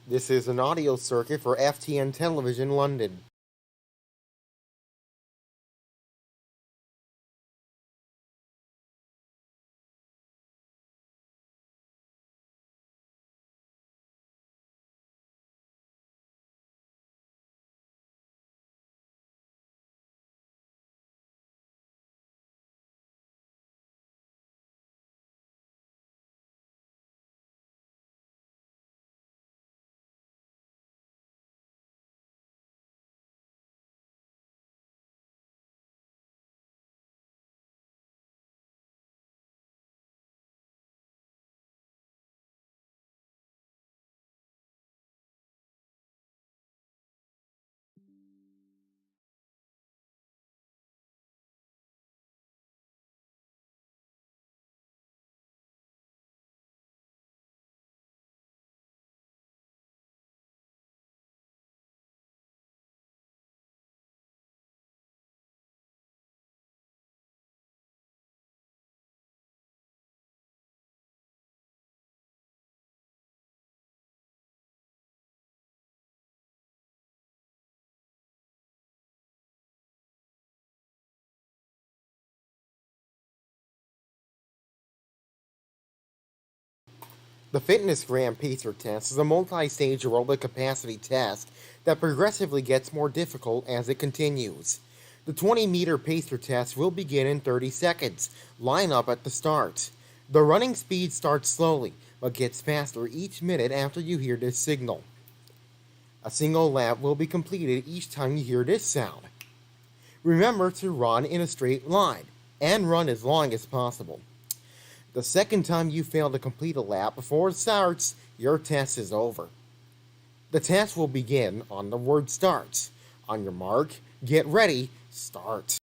This is an audio circuit for FTN Television London. The Fitness Gram Pacer test is a multi-stage aerobic capacity test that progressively gets more difficult as it continues. The 20-meter pacer test will begin in 30 seconds. Line up at the start. The running speed starts slowly, but gets faster each minute after you hear this signal. A single lap will be completed each time you hear this sound. Remember to run in a straight line, and run as long as possible. The second time you fail to complete a lap before it starts, your test is over. The test will begin on the word start. On your mark, get ready, start.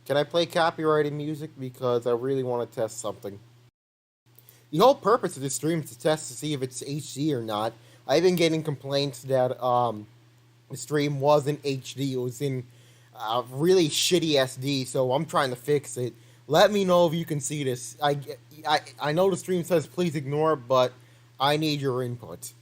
Can I play copyrighted music? Because I really want to test something. The whole purpose of this stream is to test to see if it's HD or not. I've been getting complaints that the stream wasn't HD. It was in really shitty SD, so I'm trying to fix it. Let me know if you can see this. I know the stream says please ignore it, but I need your input.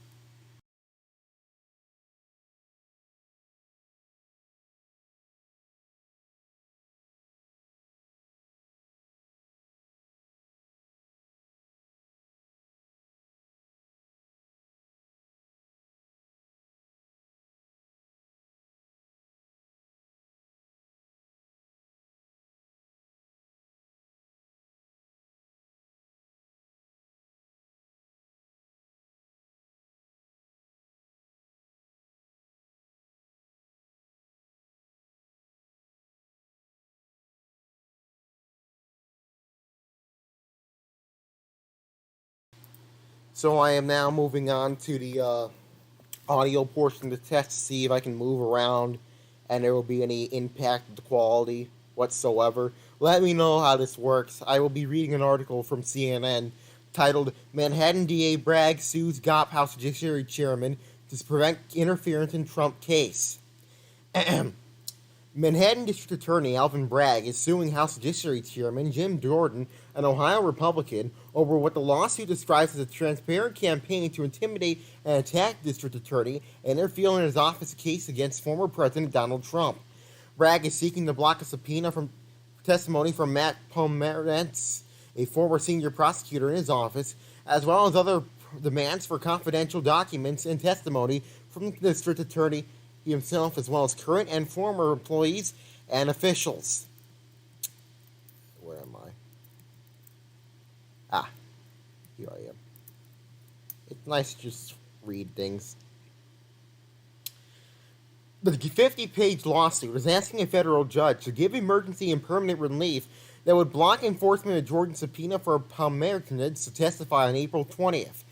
So I am now moving on to the audio portion of the test to see if I can move around and there will be any impact to the quality whatsoever. Let me know how this works. I will be reading an article from CNN titled Manhattan DA Bragg Sues GOP House Judiciary Chairman to Prevent Interference in Trump Case. Manhattan District Attorney Alvin Bragg is suing House Judiciary Chairman Jim Jordan, an Ohio Republican, over what the lawsuit describes as a transparent campaign to intimidate and attack District Attorney and interfere in his office case against former President Donald Trump. Bragg is seeking to block a subpoena from testimony from Matt Pomerantz, a former senior prosecutor in his office, as well as other demands for confidential documents and testimony from the District Attorney himself, as well as current and former employees and officials. Where am I? Ah, here I am. It's nice to just read things. The 50-page lawsuit is asking a federal judge to give emergency and permanent relief that would block enforcement of Jordan's subpoena for Palmerians to testify on April 20th.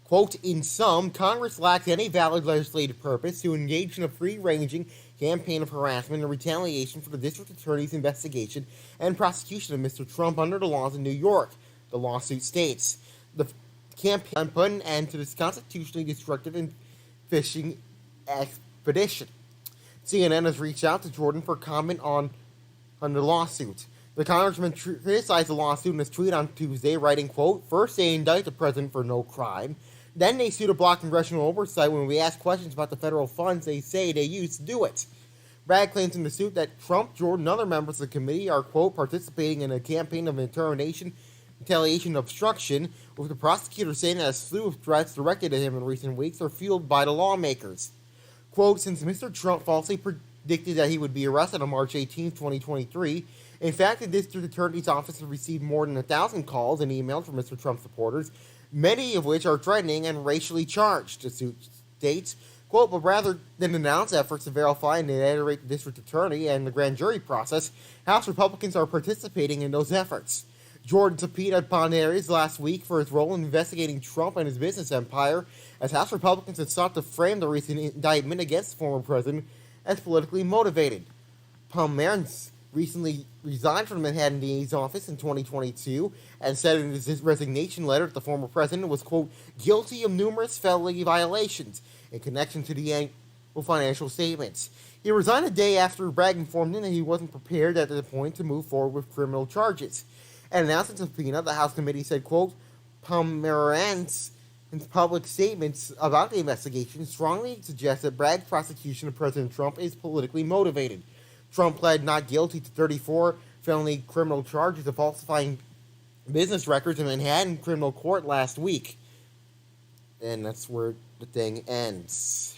Quote, in sum, Congress lacks any valid legislative purpose to engage in a free-ranging campaign of harassment and retaliation for the district attorney's investigation and prosecution of Mr. Trump under the laws in New York, the lawsuit states. The campaign put an end to this constitutionally destructive and fishing expedition. CNN has reached out to Jordan for comment on the lawsuit. The congressman criticized the lawsuit in his tweet on Tuesday, writing, quote, first they indict the president for no crime. Then they sue to block congressional oversight when we ask questions about the federal funds they say they used to do it. Bragg claims in the suit that Trump, Jordan, and other members of the committee are, quote, participating in a campaign of intimidation, retaliation, obstruction, with the prosecutor saying that a slew of threats directed at him in recent weeks are fueled by the lawmakers. Quote, since Mr. Trump falsely predicted that he would be arrested on March 18, 2023, in fact, the district attorney's office has received more than 1,000 calls and emails from Mr. Trump supporters, many of which are threatening and racially charged, the suit states. Quote, but rather than announce efforts to verify and iterate the district attorney and the grand jury process, House Republicans are participating in those efforts. Jordan subpoenaed Palmerians last week for his role in investigating Trump and his business empire, as House Republicans have sought to frame the recent indictment against the former president as politically motivated. Palmerians recently resigned from the Manhattan DA's office in 2022 and said in his resignation letter that the former president was, quote, guilty of numerous felony violations in connection to the annual financial statements. He resigned a day after Bragg informed him that he wasn't prepared at the point to move forward with criminal charges. And announcing the subpoena, the House committee said, quote, Palmerians' public statements about the investigation strongly suggest that Bragg's prosecution of President Trump is politically motivated. Trump pled not guilty to 34 felony criminal charges of falsifying business records in Manhattan criminal court last week. And that's where the thing ends.